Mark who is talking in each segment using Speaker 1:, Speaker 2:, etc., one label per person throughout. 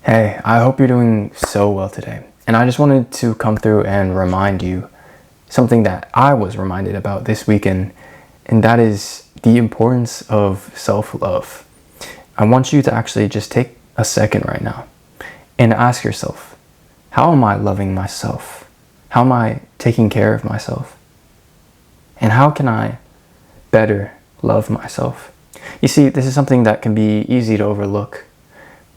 Speaker 1: Hey, I hope you're doing so well today. And I just wanted to come through and remind you something that I was reminded about this weekend, and that is the importance of self-love. I want you to actually just take a second right now and ask yourself, how am I loving myself? How am I taking care of myself? And how can I better love myself? You see, this is something that can be easy to overlook,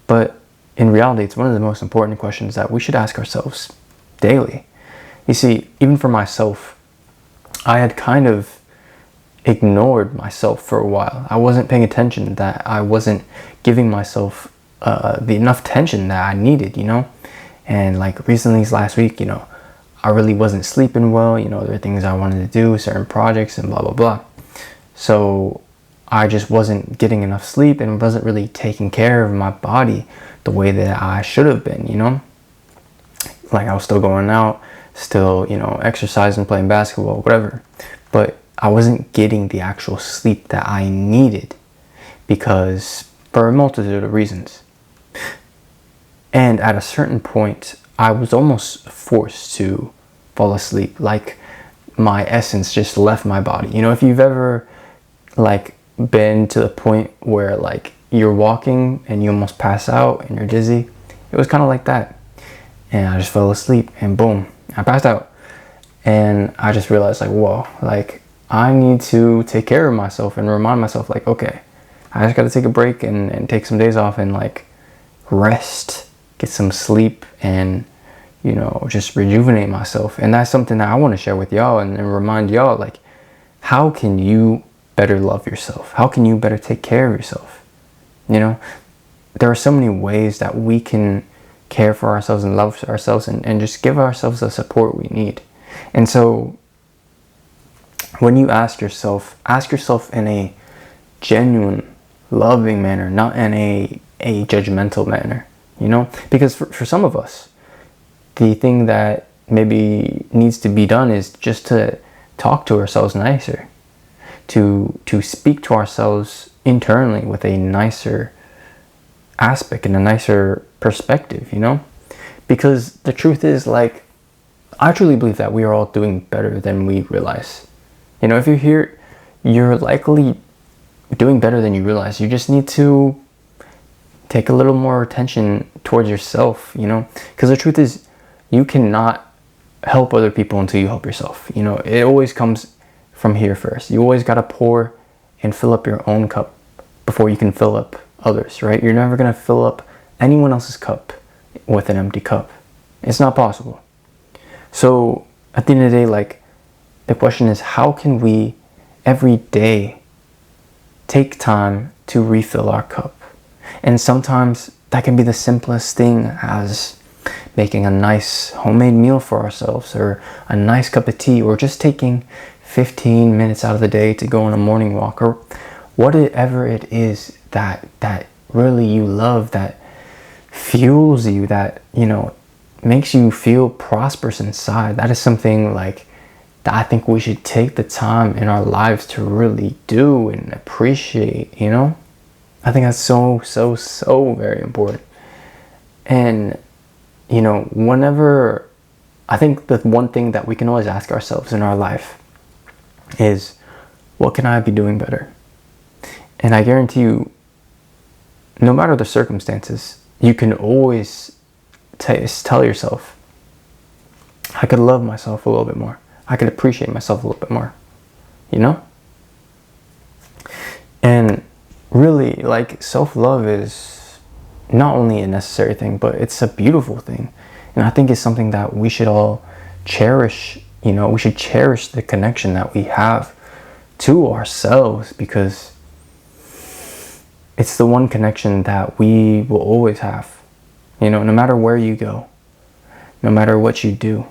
Speaker 1: but in reality, it's one of the most important questions that we should ask ourselves daily. You see, even for myself, I had kind of ignored myself for a while. I wasn't paying attention, that I wasn't giving myself the enough attention that I needed, And like recently, last week, I really wasn't sleeping well. There were things I wanted to do, certain projects and blah, blah, blah. So I just wasn't getting enough sleep and wasn't really taking care of my body the way that I should have been, Like I was still going out, still, exercising, playing basketball, whatever. But I wasn't getting the actual sleep that I needed because for a multitude of reasons. And at a certain point, I was almost forced to fall asleep. Like my essence just left my body. If you've ever been to the point where you're walking and you almost pass out and you're dizzy, it was kind of like that. And I just fell asleep and boom, I passed out. And I just realized whoa, I need to take care of myself and remind myself okay, I just got to take a break and take some days off and rest, get some sleep and just rejuvenate myself. And that's something that I want to share with y'all and remind y'all how can you better love yourself? How can you better take care of yourself? There are so many ways that we can care for ourselves and love ourselves and just give ourselves the support we need. And so when you ask yourself in a genuine, loving manner, not in a judgmental manner, because for some of us, the thing that maybe needs to be done is just to talk to ourselves nicer, to speak to ourselves internally with a nicer aspect and a nicer perspective, because the truth is I truly believe that we are all doing better than we realize. If you're here, you're likely doing better than you realize. You just need to take a little more attention towards yourself, because the truth is you cannot help other people until you help yourself. It always comes from here first. You always got to pour and fill up your own cup before you can fill up others, right? You're never going to fill up anyone else's cup with an empty cup. It's not possible. So at the end of the day, the question is, how can we every day take time to refill our cup? And sometimes that can be the simplest thing as making a nice homemade meal for ourselves, or a nice cup of tea, or just taking 15 minutes out of the day to go on a morning walk, or whatever it is that really you love, that fuels you, that makes you feel prosperous inside. That is something that I think we should take the time in our lives to really do and appreciate. I think that's so very important. And whenever, I think the one thing that we can always ask ourselves in our life is, what can I be doing better? And I guarantee you, no matter the circumstances, you can always tell yourself, I could love myself a little bit more. I could appreciate myself a little bit more, And really, self-love is not only a necessary thing, but it's a beautiful thing. And I think it's something that we should all cherish. We should cherish the connection that we have to ourselves, because it's the one connection that we will always have. No matter where you go, no matter what you do,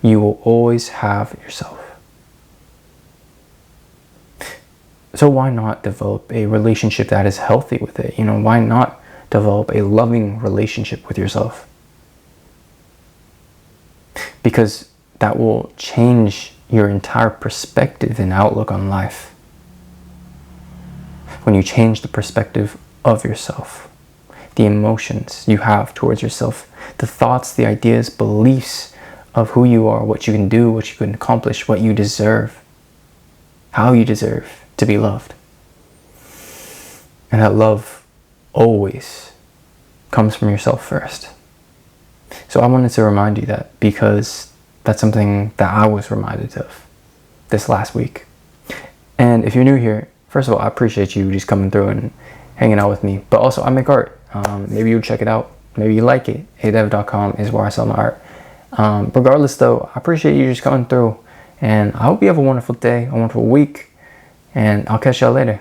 Speaker 1: you will always have yourself. So why not develop a relationship that is healthy with it? Why not develop a loving relationship with yourself? Because that will change your entire perspective and outlook on life. When you change the perspective of yourself, the emotions you have towards yourself, the thoughts, the ideas, beliefs of who you are, what you can do, what you can accomplish, what you deserve, how you deserve to be loved. And that love always comes from yourself first. So I wanted to remind you that, because that's something that I was reminded of this last week. And if you're new here, first of all, I appreciate you just coming through and hanging out with me. But also, I make art. Maybe you'll check it out. Maybe you like it. Ayydev.com is where I sell my art. Regardless though, I appreciate you just coming through. And I hope you have a wonderful day, a wonderful week. And I'll catch y'all later.